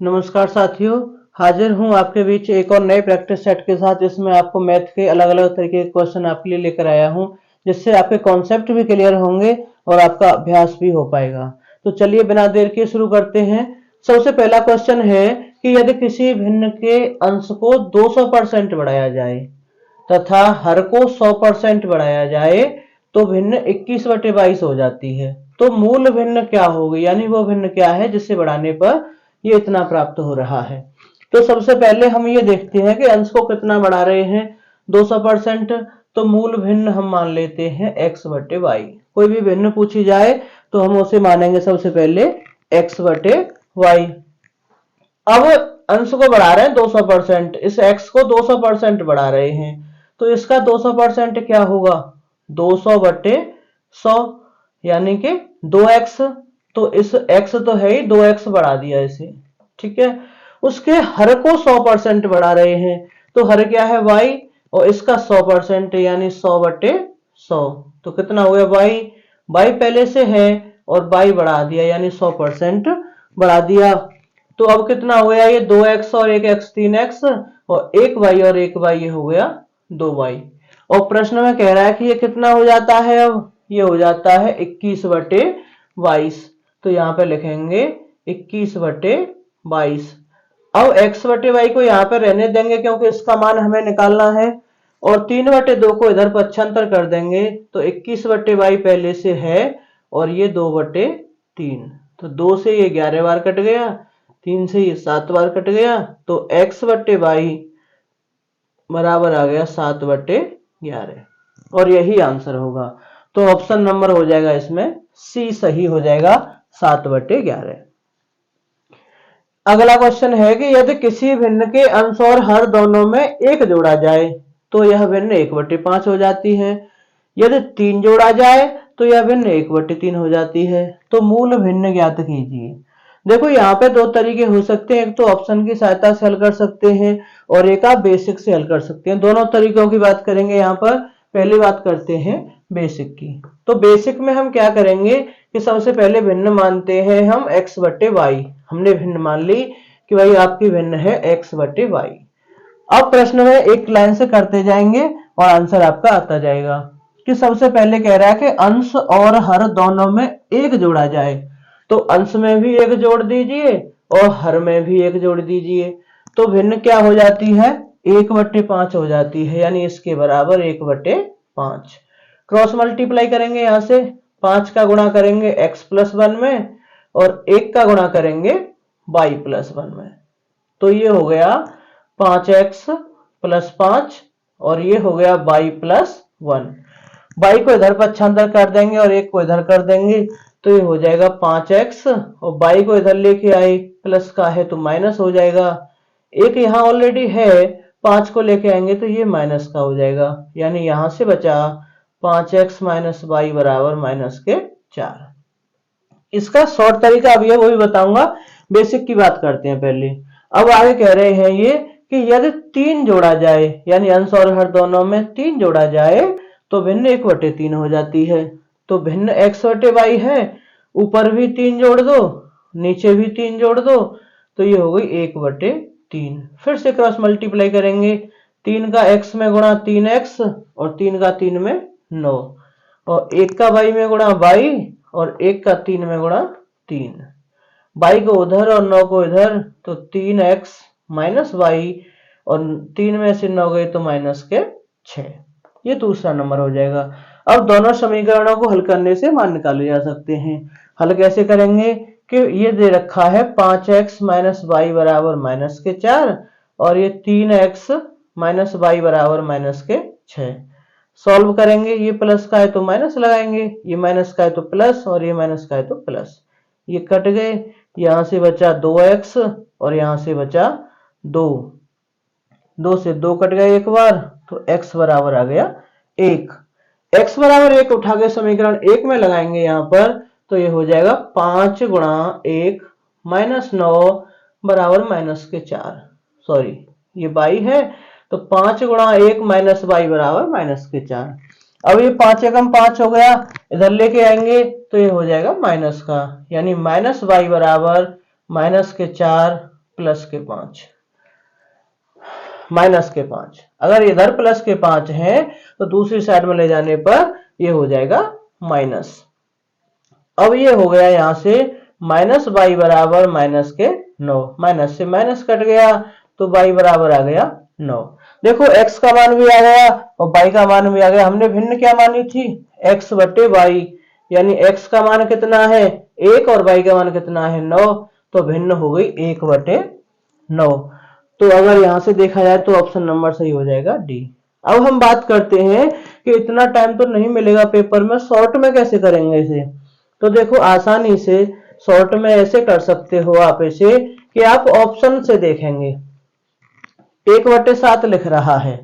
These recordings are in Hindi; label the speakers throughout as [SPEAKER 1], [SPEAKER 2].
[SPEAKER 1] नमस्कार साथियों, हाजिर हूं आपके बीच एक और नए प्रैक्टिस सेट के साथ। इसमें आपको मैथ के अलग अलग तरीके के क्वेश्चन आपके लिए लेकर आया हूं, जिससे आपके कॉन्सेप्ट भी क्लियर होंगे और आपका अभ्यास भी हो पाएगा। तो चलिए बिना देर के शुरू करते हैं। सबसे पहला क्वेश्चन है कि यदि किसी भिन्न के अंश को 200% बढ़ाया जाए तथा हर को 100% बढ़ाया जाए तो भिन्न 21/22 हो जाती है। तो मूल भिन्न क्या होगी, यानी वो भिन्न क्या है जिसे बढ़ाने पर ये इतना प्राप्त हो रहा है। तो सबसे पहले हम ये देखते हैं कि अंश को कितना बढ़ा रहे हैं, 200%। तो मूल भिन्न हम मान लेते हैं x/y। कोई भी भिन्न पूछी जाए तो हम उसे मानेंगे सबसे पहले x/y। अब अंश को बढ़ा रहे हैं 200%, इस x को 200% बढ़ा रहे हैं, तो इसका 200% क्या होगा, 200/100 यानी कि 2x। तो इस x तो है ही, 2x बढ़ा दिया इसे, ठीक है। उसके हर को 100% बढ़ा रहे हैं, तो हर क्या है, y, और इसका 100% यानी 100/100। तो कितना हो गया, y पहले से है और y बढ़ा दिया यानी 100% बढ़ा दिया। तो अब कितना हो गया, ये 2x और 1x 3x और 1y और 1y, ये हो गया 2y। और प्रश्न में कह रहा है कि ये कितना हो जाता है, अब ये हो जाता है 21/22। तो यहाँ पे लिखेंगे 21/22। अब x/y को यहाँ पे रहने देंगे क्योंकि इसका मान हमें निकालना है, और 3/2 को इधर पक्षांतर कर देंगे तो 21/y पहले से है और ये 2/3। तो 2 से ये 11 बार कट गया, 3 से ये 7 बार कट गया, तो x/y बराबर आ गया 7/11, और यही आंसर होगा। तो ऑप्शन नंबर हो जाएगा इसमें सी सही हो जाएगा, 7/11। अगला क्वेश्चन है कि यदि किसी भिन्न के अंश और हर दोनों में 1 जोड़ा जाए तो यह भिन्न 1/5 हो जाती है। यदि 3 जोड़ा जाए तो यह भिन्न 1/3 हो जाती है। तो मूल भिन्न ज्ञात कीजिए। देखो यहाँ पे दो तरीके हो सकते हैं, एक तो ऑप्शन की सहायता से हल कर सकते हैं और एक आप बेसिक से हल कर सकते हैं। दोनों तरीकों की बात करेंगे यहाँ पर। पहली बात करते हैं बेसिक की। तो बेसिक में हम क्या करेंगे कि सबसे पहले भिन्न मानते हैं हम x/y। हमने भिन्न मान ली कि भाई आपकी भिन्न है x/y। अब प्रश्न में एक लाइन से करते जाएंगे और आंसर आपका आता जाएगा। कि सबसे पहले कह रहा है कि अंश और हर दोनों में 1 जोड़ा जाए, तो अंश में भी 1 जोड़ दीजिए और हर में भी 1 जोड़ दीजिए। तो भिन्न क्या हो जाती है, 1/5 हो जाती है, यानी इसके बराबर 1/5। क्रॉस मल्टीप्लाई करेंगे, यहां से 5 का गुणा करेंगे x+1 में और 1 का गुणा करेंगे y+1 में। तो ये हो गया 5x+5 और ये हो गया y+1। y को इधर पक्षांतर कर देंगे और 1 को इधर कर देंगे, तो ये हो जाएगा 5x, और y को इधर लेके आए, प्लस का है तो माइनस हो जाएगा। 1 यहाँ ऑलरेडी है, 5 को लेके आएंगे तो ये माइनस का हो जाएगा, यानी यहां से बचा 5x - y बराबर -4। इसका शॉर्ट तरीका अभी है, वो भी बताऊंगा। बेसिक की बात करते हैं पहले। अब आगे कह रहे हैं ये कि यदि 3 जोड़ा जाए, यानी अंश और हर दोनों में 3 जोड़ा जाए तो भिन्न 1/3 हो जाती है। तो भिन्न x/y है, ऊपर भी 3 जोड़ दो, नीचे भी 3 जोड़ दो, तो ये हो गई 1/3। फिर से क्रॉस मल्टीप्लाई करेंगे, 3 का x में गुणा 3x और 3 का 3 में 9, और 1 का y में गुणा y और 1 का 3 में गुणा 3। y को उधर और 9 को इधर, तो 3x - y, और 3 में से 9 गए तो -6। ये दूसरा नंबर हो जाएगा। अब दोनों समीकरणों को हल करने से मान निकाले जा सकते हैं। हल कैसे करेंगे कि ये दे रखा है 5x - y बराबर -4 और ये 3x - y बराबर -6। सॉल्व करेंगे, ये प्लस का है तो माइनस लगाएंगे, ये माइनस का है तो प्लस और ये माइनस का है तो प्लस। ये कट गए, यहां से बचा 2x और यहां से बचा 2। 2 से 2 कट गए एक बार, तो x बराबर आ गया 1। x बराबर 1 उठा के समीकरण 1 में लगाएंगे यहाँ पर, तो ये हो जाएगा 5 गुणा 1 -9 बराबर -4। सॉरी, ये y है, तो 5 गुणा 1 -y बराबर -4। अब ये 5 एकम 5 हो गया, इधर लेके आएंगे तो ये हो जाएगा माइनस का, यानी -y बराबर -4 प्लस के 5, माइनस के 5। अगर इधर प्लस के 5 है तो दूसरी साइड में ले जाने पर ये हो जाएगा माइनस। अब ये हो गया यहां से माइनस बाई बराबर माइनस के 9, माइनस से माइनस कट गया तो बाई बराबर आ गया 9। देखो x का मान भी आ गया और y का मान भी आ गया। हमने भिन्न क्या मानी थी, x बटे y, यानी x का मान कितना है 1 और y का मान कितना है 9, तो भिन्न हो गई 1 बटे 9। तो अगर यहां से देखा जाए तो ऑप्शन नंबर सही हो जाएगा डी। अब हम बात करते हैं कि इतना टाइम तो नहीं मिलेगा पेपर में, शॉर्ट में कैसे करेंगे इसे। तो देखो आसानी से शॉर्ट में ऐसे कर सकते हो आप इसे कि आप ऑप्शन से देखेंगे। 1/7 लिख रहा है,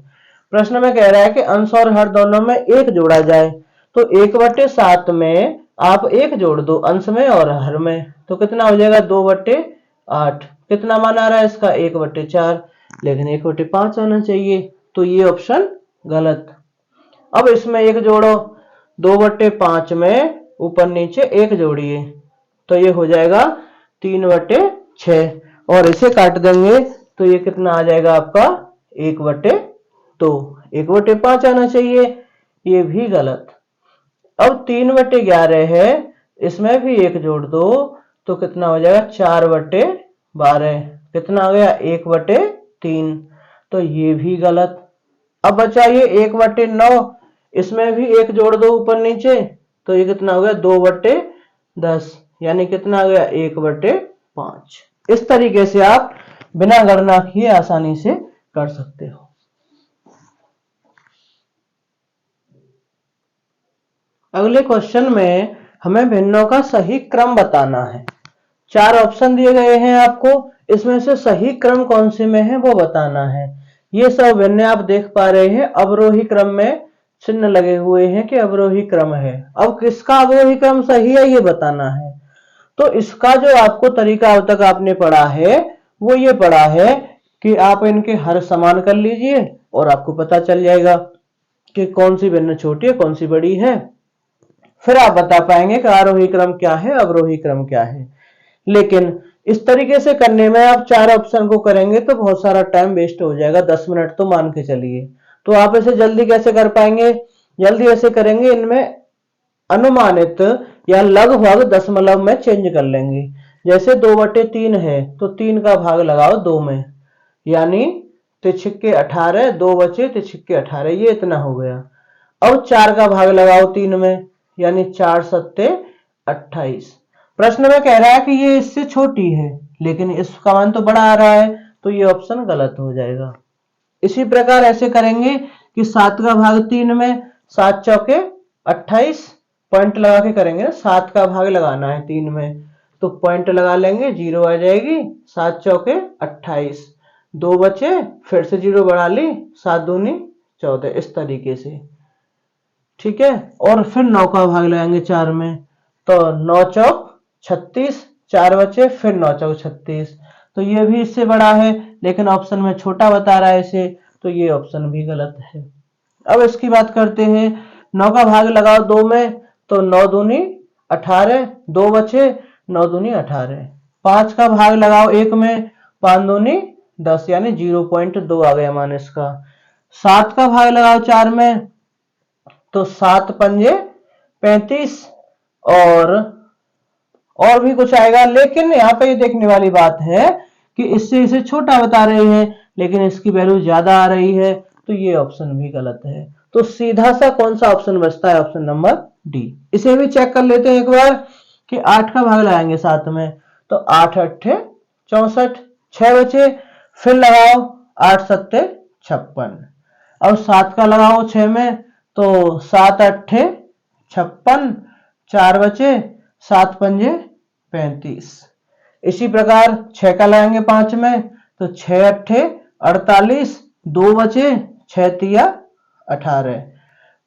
[SPEAKER 1] प्रश्न में कह रहा है कि अंश और हर दोनों में 1 जोड़ा जाए, तो 1/7 में आप 1 जोड़ दो अंश में और हर में, तो कितना हो जाएगा 2/8। कितना मान आ रहा है इसका 1/4, लेकिन 1/5 आना चाहिए, तो ये ऑप्शन गलत। अब इसमें 1 जोड़ो, 2/5 में ऊपर नीचे 1 जोड़िए तो ये हो जाएगा 3/6, और इसे काट देंगे तो ये कितना आ जाएगा आपका 1/2, 1/5 आना चाहिए, ये भी गलत। अब 3/11 है, इसमें भी 1 जोड़ दो तो कितना हो जाएगा 4/12, कितना आ गया 1/3, तो ये भी गलत। अब बचा ये 1/9, इसमें भी 1 जोड़ दो ऊपर नीचे तो ये कितना हो गया 2/10, यानी कितना आ गया 1/5। इस तरीके से आप बिना गणना किए आसानी से कर सकते हो। अगले क्वेश्चन में हमें भिन्नों का सही क्रम बताना है। 4 ऑप्शन दिए गए हैं आपको, इसमें से सही क्रम कौन से में है वो बताना है। ये सब भिन्न आप देख पा रहे हैं, अवरोही क्रम में चिन्ह लगे हुए हैं कि अवरोही क्रम है। अब किसका अवरोही क्रम सही है ये बताना है। तो इसका जो आपको तरीका अब तक आपने पढ़ा है वो ये पढ़ा है कि आप इनके हर समान कर लीजिए और आपको पता चल जाएगा कि कौन सी भिन्न छोटी है कौन सी बड़ी है। फिर आप बता पाएंगे कि आरोही क्रम क्या है अवरोही क्रम क्या है। लेकिन इस तरीके से करने में आप 4 ऑप्शन को करेंगे तो बहुत सारा टाइम वेस्ट हो जाएगा, 10 मिनट तो मान के चलिए। तो आप इसे जल्दी कैसे कर पाएंगे, जल्दी ऐसे करेंगे इनमें अनुमानित या लगभग दशमलव में चेंज कर लेंगे। जैसे 2/3 है तो 3 का भाग लगाओ 2 में, यानी तिछिक्के 18, 2 बचे तिछिक्के 18, ये इतना हो गया। अब 4 का भाग लगाओ 3 में, यानी 4 सत्ते 28। प्रश्न में कह रहा है कि ये इससे छोटी है लेकिन इसका मान तो बड़ा आ रहा है, तो ये ऑप्शन गलत हो जाएगा। इसी प्रकार ऐसे करेंगे कि 7 का भाग 3 में, 7 चौके 28, पॉइंट लगा के करेंगे ना, 7 का भाग लगाना है 3 में तो पॉइंट लगा लेंगे, 0 आ जाएगी, 7 चौके 28, 2 बचे फिर से 0 बढ़ा ली, 7 दूनी 14, इस तरीके से। ठीक है, और फिर 9 का भाग लगाएंगे 4 में तो 9 चौक 36, 4 बचे फिर 9 चौक 36, तो ये भी इससे बड़ा है लेकिन ऑप्शन में छोटा बता रहा है इसे, तो ये ऑप्शन भी गलत है। अब इसकी बात करते हैं, 9 का भाग लगाओ 2 में तो 9 दूनी 18, 2 बचे 9 दूनी 18, 5 का भाग लगाओ 1 में, 5 दूनी 10, यानी 0.2 आ गया मान इसका। 7 का भाग लगाओ 4 में तो 7 पंजे 35, और भी कुछ आएगा, लेकिन यहाँ पे ये देखने वाली बात है कि इससे इसे छोटा बता रहे हैं लेकिन इसकी वैल्यू ज्यादा आ रही है, तो ये ऑप्शन भी गलत है। तो सीधा सा कौन सा ऑप्शन बचता है, ऑप्शन नंबर डी। इसे भी चेक कर लेते हैं एक बार कि 8 का भाग लगाएंगे 7 में तो 8 अट्ठे 64, 6 बचे फिर लगाओ 8 सत्ते 56, अब 7 का लगाओ 6 में तो 7 अट्ठे 56, 4 बचे 7 पंजे 35। इसी प्रकार 6 का लगाएंगे 5 में तो 6 अट्ठे 48, 2 बचे 6 तिया 18,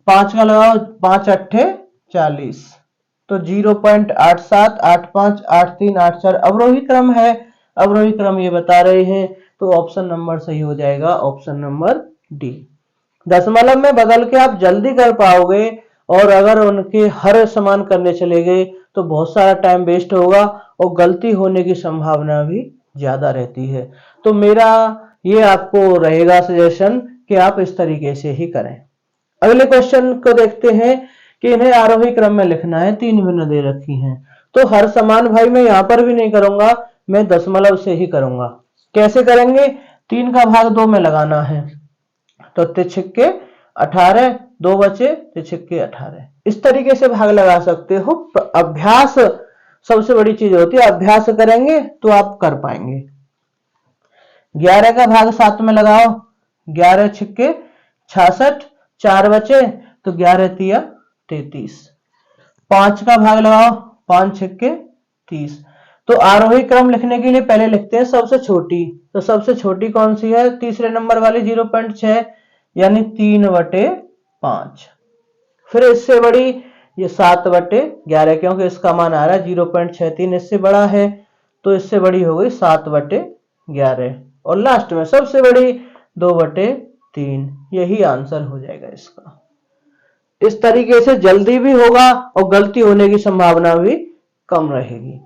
[SPEAKER 1] 5 का लगाओ 5 अट्ठे 40, तो 0.87, 85, 83, 84 अवरोही क्रम है, अवरोही क्रम ये बता रहे हैं, तो ऑप्शन नंबर सही हो जाएगा ऑप्शन नंबर डी। दशमलव में बदल के आप जल्दी कर पाओगे, और अगर उनके हर समान करने चले गए तो बहुत सारा टाइम वेस्ट होगा और गलती होने की संभावना भी ज्यादा रहती है। तो मेरा ये आपको रहेगा सजेशन कि आप इस तरीके से ही करें। अगले क्वेश्चन को देखते हैं कि इन्हें आरोही क्रम में लिखना है, 3 भिन्न दे रखी हैं। तो हर समान भाई मैं यहां पर भी नहीं करूंगा, मैं दशमलव से ही करूंगा। कैसे करेंगे? 3 का भाग 2 में लगाना है, तो तिछिक्के 18, 2 बचे, तिछिक्के 18। इस तरीके से भाग लगा सकते हो। अभ्यास सबसे बड़ी चीज होती है, अभ्यास करेंगे तो आप कर पाएंगे। 11 का भाग 7 में लगाओ, 11 छिक्के 66, 4 बचे, तो 11 तिया 33। 5 का भाग लगाओ, 5 छिक्के 30। तो आरोही क्रम लिखने के लिए पहले लिखते हैं सबसे छोटी। तो सबसे छोटी कौन सी है? तीसरे नंबर वाली 0.6, यानी 3/5। फिर इससे बड़ी ये 7/11, क्योंकि इसका मान आ रहा है 0.63, इससे बड़ा है, तो इससे बड़ी हो गई 7/11। और लास्ट में सबसे बड़ी 2/3। यही आंसर हो जाएगा इसका। इस तरीके से जल्दी भी होगा और गलती होने की संभावना भी कम रहेगी।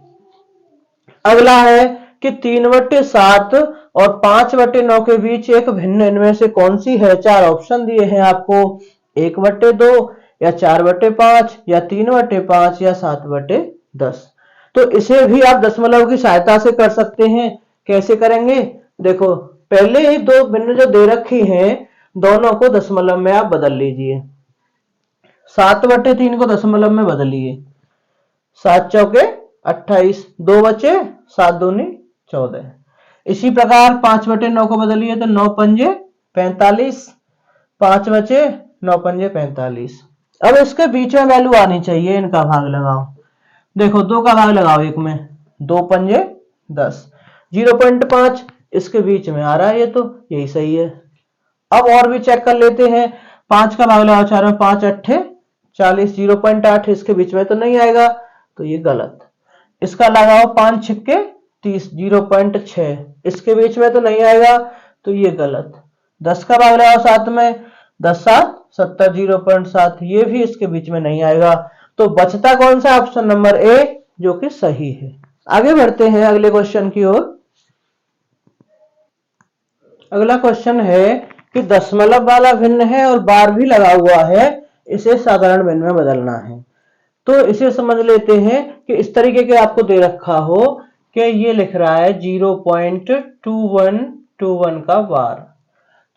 [SPEAKER 1] अगला है कि 3/7 और 5/9 के बीच एक भिन्न इनमें से कौन सी है? 4 ऑप्शन दिए हैं आपको, 1/2 या 4/5 या 3/5 या 7/10। तो इसे भी आप दशमलव की सहायता से कर सकते हैं। कैसे करेंगे? देखो, पहले ही 2 भिन्न जो दे रखी हैं दोनों को दशमलव में आप बदल लीजिए। 7/3 को दशमलव में बदलिए, 7 चौके 28, 2 बचे, 7 दूनी 14। इसी प्रकार 5/9 को बदलिए तो 9 पंजे 45, 5 बचे, 9 पंजे 45। अब इसके बीच में वैल्यू आनी चाहिए, इनका भाग लगाओ। देखो 2 का भाग लगाओ एक में, 2 पंजे 10, 0.5 इसके बीच में आ रहा है, ये तो यही सही है। अब और भी चेक कर लेते हैं। 5 का भाग लगाओ 4 में, 5 अट्ठे 40, 0.8 इसके बीच में तो नहीं आएगा, तो ये गलत। इसका लगाओ 5 छिक्के 30, 0.6 इसके बीच में तो नहीं आएगा, तो ये गलत। 10 का भाग लगाओ 7 में, 10 7 70, 0.7 ये भी इसके बीच में नहीं आएगा। तो बचता कौन सा? ऑप्शन नंबर ए, जो कि सही है। आगे बढ़ते हैं अगले क्वेश्चन की ओर। अगला क्वेश्चन है कि दशमलव वाला भिन्न है और बार भी लगा हुआ है, इसे साधारण भिन्न में बदलना है। तो इसे समझ लेते हैं कि इस तरीके के आपको दे रखा हो कि ये लिख रहा है 0.2121 का बार।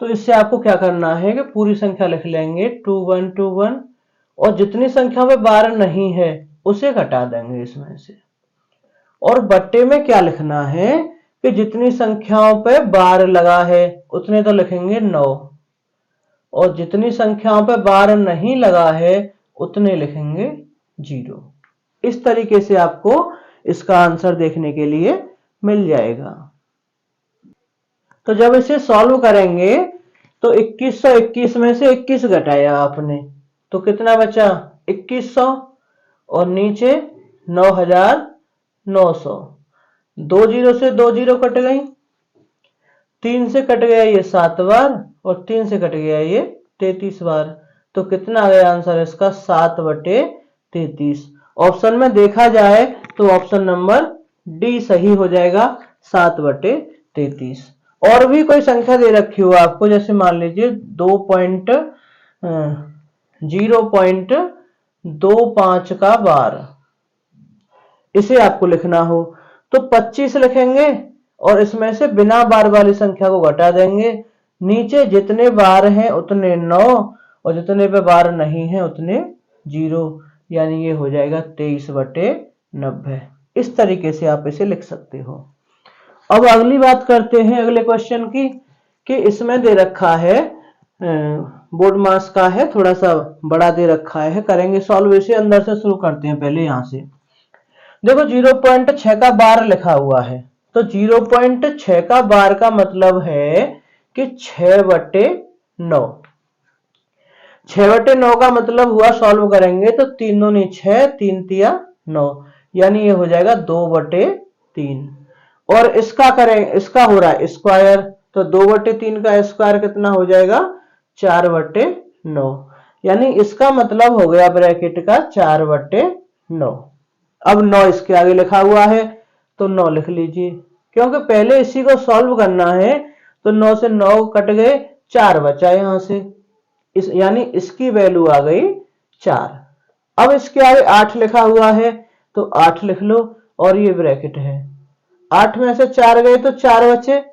[SPEAKER 1] तो इससे आपको क्या करना है कि पूरी संख्या लिख लेंगे 2121, और जितनी संख्या में बार नहीं है उसे घटा देंगे इसमें से। और बट्टे में क्या लिखना है कि जितनी संख्याओं पे बार लगा है उतने तो लिखेंगे 9, और जितनी संख्याओं पे बार नहीं लगा है उतने लिखेंगे 0। इस तरीके से आपको इसका आंसर देखने के लिए मिल जाएगा। तो जब इसे सॉल्व करेंगे तो 2121 में से 21 घटाया आपने, तो कितना बचा? 2100, और नीचे 9900। 2 जीरो से 2 जीरो कट गई, 3 से कट गया ये 7 बार, और 3 से कट गया ये 33 बार। तो कितना आ गया आंसर इसका? 7/33। ऑप्शन में देखा जाए तो ऑप्शन नंबर डी सही हो जाएगा, 7/33। और भी कोई संख्या दे रखी हो आपको, जैसे मान लीजिए 0.25 का बार, इसे आपको लिखना हो तो 25 लिखेंगे और इसमें से बिना बार वाली संख्या को घटा देंगे। नीचे जितने बार हैं उतने 9, और जितने पे बार नहीं है उतने 0, यानी ये हो जाएगा 23/90। इस तरीके से आप इसे लिख सकते हो। अब अगली बात करते हैं अगले क्वेश्चन की, कि इसमें दे रखा है बोर्ड मास का है, थोड़ा सा बड़ा दे रखा है। करेंगे सॉल्व इसे, अंदर से शुरू करते हैं पहले यहां से। देखो 0.6 का बार लिखा हुआ है, तो 0.6 का बार का मतलब है कि 6/9। 6/9 का मतलब हुआ, सॉल्व करेंगे तो 3 दूनी 6, 3 तिया 9, यानी ये हो जाएगा 2/3। और इसका करें, इसका हो रहा है स्क्वायर, तो 2/3 का स्क्वायर कितना हो जाएगा? 4/9, यानी इसका मतलब हो गया ब्रैकेट का 4/9। अब 9 इसके आगे लिखा हुआ है तो 9 लिख लीजिए। क्योंकि पहले इसी को सॉल्व करना है। तो 9 से 9 कट गए, 4 बचा यहां से, यानी इसकी वैल्यू आ गई 4। अब इसके आगे 8 लिखा हुआ है तो 8 लिख लो और ये ब्रैकेट है। 8 में से 4 गए तो 4 बचे,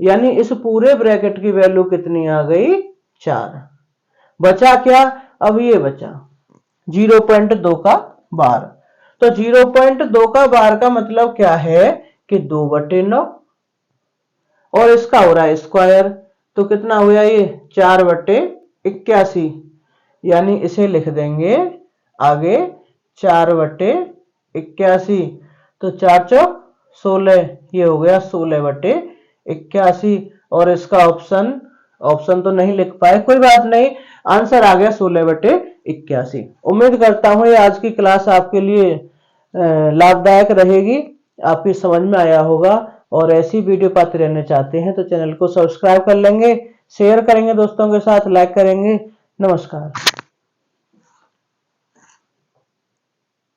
[SPEAKER 1] यानी इस पूरे ब्रैकेट की वैल्यू कितनी आ गई? 4। बचा क्या? अब ये बचा 0.2 का बार। तो 0.2 का बार का मतलब क्या है कि 2/9, और इसका हो रहा है स्क्वायर, तो कितना हुआ ये? 4/81, यानी इसे लिख देंगे आगे 4/81। तो 4 चौक 16, ये हो गया 16/81। और इसका ऑप्शन तो नहीं लिख पाए, कोई बात नहीं, आंसर आ गया 16/81। उम्मीद करता हूं ये आज की क्लास आपके लिए लाभदायक रहेगी, आपकी समझ में आया होगा। और ऐसी वीडियो पाते रहना चाहते हैं तो चैनल को सब्सक्राइब कर लेंगे, शेयर करेंगे दोस्तों के साथ, लाइक करेंगे। नमस्कार।